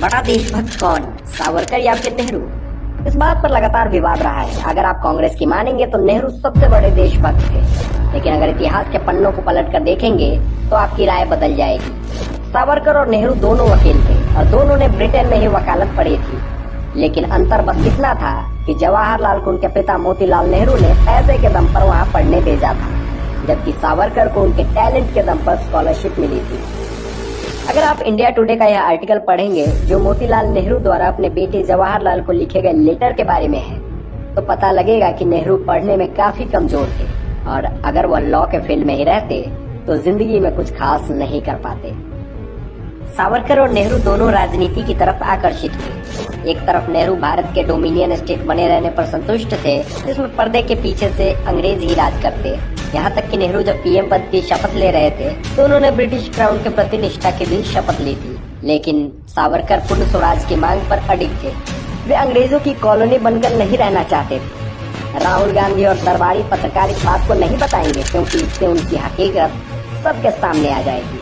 बड़ा देशभक्त कौन, सावरकर या फिर नेहरू? इस बात पर लगातार विवाद रहा है। अगर आप कांग्रेस की मानेंगे तो नेहरू सबसे बड़े देशभक्त थे, लेकिन अगर इतिहास के पन्नों को पलट कर देखेंगे तो आपकी राय बदल जाएगी। सावरकर और नेहरू दोनों वकील थे और दोनों ने ब्रिटेन में ही वकालत पढ़ी थी, लेकिन अंतर बस इतना था कि जवाहरलाल को उनके पिता मोतीलाल नेहरू ने पैसे के दम पर वहाँ पढ़ने भेजा था, जबकि सावरकर को उनके टैलेंट के दम पर स्कॉलरशिप मिली थी। अगर आप इंडिया टुडे का यह आर्टिकल पढ़ेंगे जो मोतीलाल नेहरू द्वारा अपने बेटे जवाहरलाल को लिखे गए लेटर के बारे में है, तो पता लगेगा कि नेहरू पढ़ने में काफी कमजोर थे और अगर वह लॉ के फील्ड में ही रहते तो जिंदगी में कुछ खास नहीं कर पाते। सावरकर और नेहरू दोनों राजनीति की तरफ आकर्षित थे। एक तरफ नेहरू भारत के डोमिनियन स्टेट बने रहने पर संतुष्ट थे, जिसमें पर्दे के पीछे से अंग्रेज ही राज करते। यहाँ तक कि नेहरू जब पीएम पद की शपथ ले रहे थे तो उन्होंने ब्रिटिश क्राउन के प्रति निष्ठा की भी शपथ ली थी, लेकिन सावरकर पूर्ण स्वराज की मांग पर अडिग थे। वे अंग्रेजों की कॉलोनी बनकर नहीं रहना चाहते थे। राहुल गांधी और दरबारी पत्रकार इस बात को नहीं बताएंगे, क्योंकि इससे उनकी हकीकत सबके सामने आ जाएगी।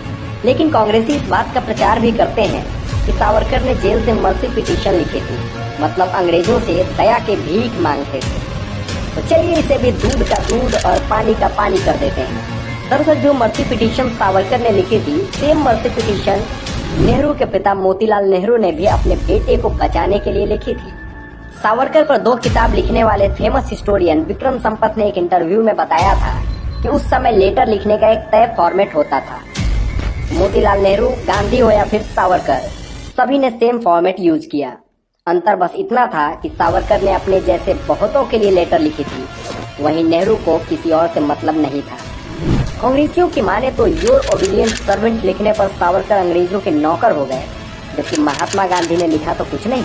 लेकिन कांग्रेसी इस बात का प्रचार भी करते हैं कि सावरकर ने जेल से मर्सी पिटीशन लिखी थी, मतलब अंग्रेजों से दया के भीख मांगते थे। तो चलिए इसे भी दूध का दूध और पानी का पानी कर देते हैं। दरअसल जो मर्सी पिटीशन सावरकर ने लिखी थी, सेम मर्सी पिटीशन नेहरू के पिता मोतीलाल नेहरू ने भी अपने बेटे को बचाने के लिए लिखी थी। सावरकर पर 2 किताब लिखने वाले फेमस हिस्टोरियन विक्रम संपत ने एक इंटरव्यू में बताया था कि उस समय लेटर लिखने का एक तय फॉर्मेट होता था। मोतीलाल नेहरू, गांधी हो या फिर सावरकर, सभी ने सेम फॉर्मेट यूज किया। अंतर बस इतना था कि सावरकर ने अपने जैसे बहुतों के लिए लेटर लिखी थी, वहीं नेहरू को किसी और से मतलब नहीं था। कांग्रेसियों की माने तो योर ओबीडियंट सर्वेंट लिखने पर सावरकर अंग्रेजों के नौकर हो गए, जबकि महात्मा गांधी ने लिखा तो कुछ नहीं।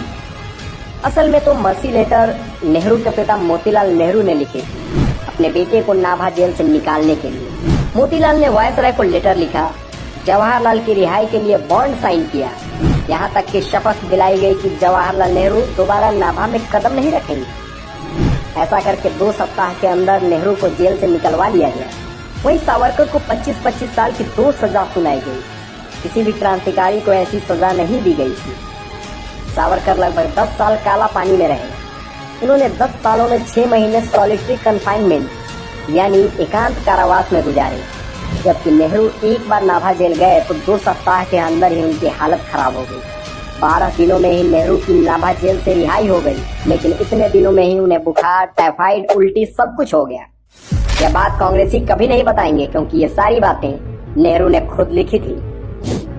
असल में तो मर्सी लेटर नेहरू के पिता मोतीलाल नेहरू ने लिखी थी, अपने बेटे को नाभा जेल से निकालने के लिए। मोतीलाल ने वायसराय को लेटर लिखा, जवाहरलाल की रिहाई के लिए बॉन्ड साइन किया, यहाँ तक कि शपथ दिलाई गई कि जवाहरलाल नेहरू दोबारा नाभा में कदम नहीं रखेंगे। ऐसा करके 2 सप्ताह के अंदर नेहरू को जेल से निकलवा लिया गया। वहीं सावरकर को 25-25 साल की 2 सजा सुनाई गई। किसी भी क्रांतिकारी को ऐसी सजा नहीं दी गई थी। सावरकर लगभग 10 साल काला पानी में रहे। उन्होंने 10 सालों में 6 महीने सॉलिटरी कन्फाइनमेंट यानी एकांत कारावास में गुजारे, जबकि नेहरू एक बार नाभा जेल गए तो 2 सप्ताह के अंदर ही उनकी हालत खराब हो गई। 12 दिनों में ही नेहरू की नाभा जेल से रिहाई हो गई, लेकिन इतने दिनों में ही उन्हें बुखार, टाइफाइड, उल्टी सब कुछ हो गया। यह बात कांग्रेसी कभी नहीं बताएंगे, क्योंकि ये सारी बातें नेहरू ने खुद लिखी थी।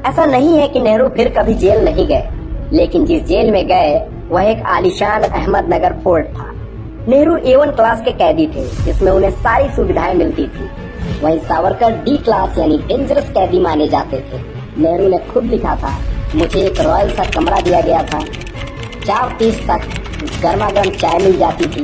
ऐसा नहीं है कि नेहरू फिर कभी जेल नहीं गए, लेकिन जिस जेल में गए वह एक आलीशान अहमदनगर फोर्ट था। नेहरू A1 क्लास के कैदी थे, जिसमें उन्हें सारी सुविधाएं मिलती थी। वहीं सावरकर D क्लास यानी डेंजरस कैदी माने जाते थे। नेहरू ने खुद लिखा था, मुझे एक रॉयल सा कमरा दिया गया था, 4:30 तक गर्मा-गर्म चाय मिल जाती थी,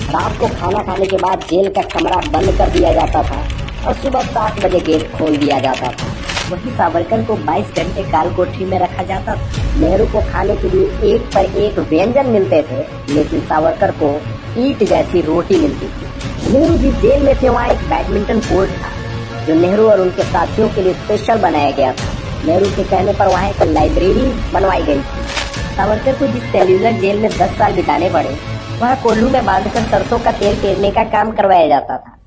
रात को खाना खाने के बाद जेल का कमरा बंद कर दिया जाता था और सुबह 7 बजे गेट खोल दिया जाता था। वहीं सावरकर को 22 घंटे काल कोठरी में रखा जाता था। नेहरू को खाने के लिए एक पर एक व्यंजन मिलते थे, लेकिन सावरकर को ईंट जैसी रोटी मिलती थी। नेहरू जिस जेल में थे वहाँ एक बैडमिंटन कोर्ट था, जो नेहरू और उनके साथियों के लिए स्पेशल बनाया गया था। नेहरू के कहने पर वहाँ एक लाइब्रेरी बनवाई गई थी। सावरकर को जिस सेल्यूलर जेल में 10 साल बिताने पड़े, वहाँ कोल्हू में बांधकर सरसों का तेल पेरने का काम करवाया जाता था।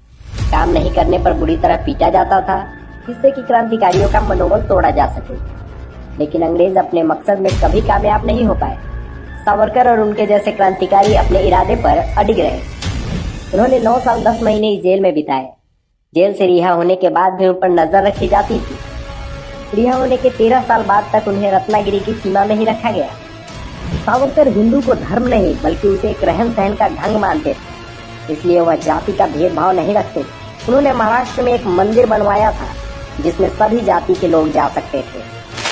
काम नहीं करने पर बुरी तरह पीटा जाता था, जिससे कि क्रांतिकारियों का मनोबल तोड़ा जा सके। लेकिन अंग्रेज अपने मकसद में कभी कामयाब नहीं हो पाए। सावरकर और उनके जैसे क्रांतिकारी अपने इरादे पर अडिग रहे। उन्होंने 9 साल 10 महीने जेल में बिताए। जेल से रिहा होने के बाद भी उन पर नजर रखी जाती थी। रिहा होने के 13 साल बाद तक उन्हें रत्नागिरी की सीमा में ही रखा गया। सावरकर हिंदू को धर्म नहीं बल्कि उसे एक रहन सहन का ढंग मानते थे, इसलिए वह जाति का भेदभाव नहीं रखते। उन्होंने महाराष्ट्र में एक मंदिर बनवाया था जिसमें सभी जाति के लोग जा सकते थे।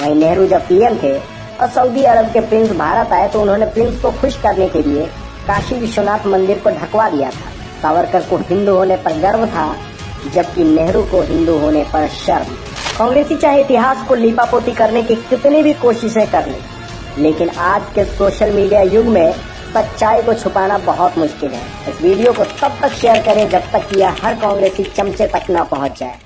वहीं नेहरू जब पीएम थे और सऊदी अरब के प्रिंस भारत आए तो उन्होंने प्रिंस को खुश करने के लिए काशी विश्वनाथ मंदिर को ढकवा दिया था। सावरकर को हिंदू होने पर गर्व था, जबकि नेहरू को हिंदू होने पर शर्म। कांग्रेसी चाहे इतिहास को लीपापोती करने की कितनी भी कोशिशें कर लें, लेकिन आज के सोशल मीडिया युग में सच्चाई को छुपाना बहुत मुश्किल है। इस वीडियो को तब तक शेयर करें जब तक यह हर कांग्रेसी चमचे तक न पहुंच जाए।